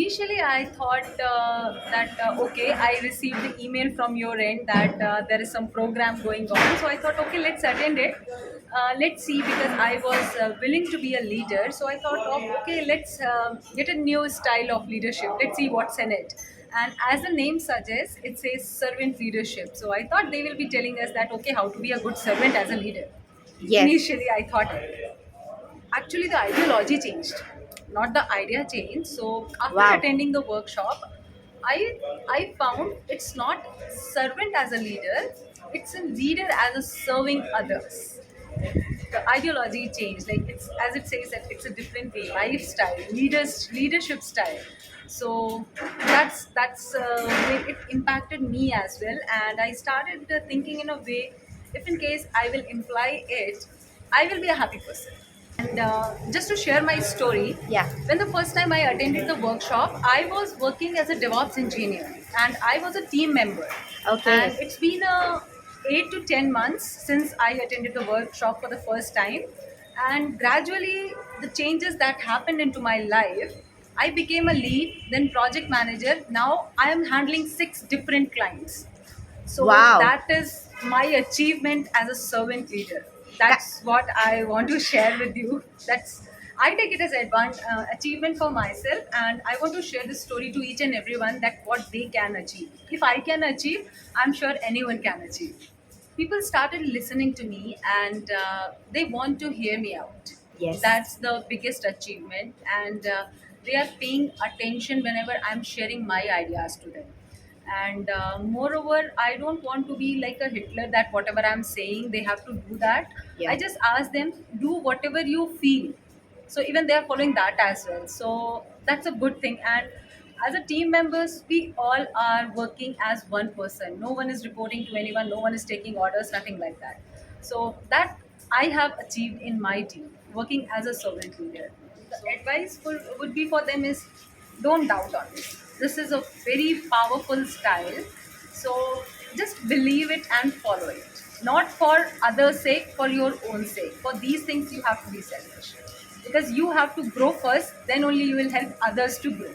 Initially, I thought that okay, I received the email from your end that there is some program going on. So I thought, okay, let's attend it. Let's see, because I was willing to be a leader. So I thought, oh, okay, let's get a new style of leadership. Let's see what's in it. And as the name suggests, it says servant leadership. So I thought they will be telling us that okay, how to be a good servant as a leader. Yes. Initially, I thought actually the ideology changed, not the idea changed. So after Wow. attending the workshop, i I found it's not servant as a leader, it's a leader as a serving others. The ideology changed, like it's as it says that it's a different way, lifestyle, leadership style. So way it impacted me as well, and I started thinking in a way, if in case I will imply it, I will be a happy person. And just to share my story, Yeah. when the first time I attended the workshop, I was working as a DevOps engineer and I was a team member. Okay. And it's been 8 to 10 months since I attended the workshop for the first time. And gradually, the changes that happened into my life, I became a lead, then project manager. Now I am handling 6 different clients. So Wow. that is my achievement as a servant leader. Ca- That's what I want to share with you. That's I take it as achievement for myself, and I want to share this story to each and everyone that what they can achieve. If I can achieve, I'm sure anyone can achieve. People started listening to me, and they want to hear me out. Yes. That's the biggest achievement, and they are paying attention whenever I'm sharing my ideas to them. And moreover, I don't want to be like a Hitler that whatever I'm saying they have to do that. I Yeah. just ask them, do whatever you feel. So even they are following that as well, so that's a good thing. And as a team members, we all are working as one person. No one is reporting to anyone, no one is taking orders, nothing like that. So that I have achieved in my team, working as a servant leader. The advice would be for them is, don't doubt on this. This is a very powerful style. So just believe it and follow it. Not for others' sake, for your own sake. For these things, you have to be selfish. Because you have to grow first, then only you will help others to grow.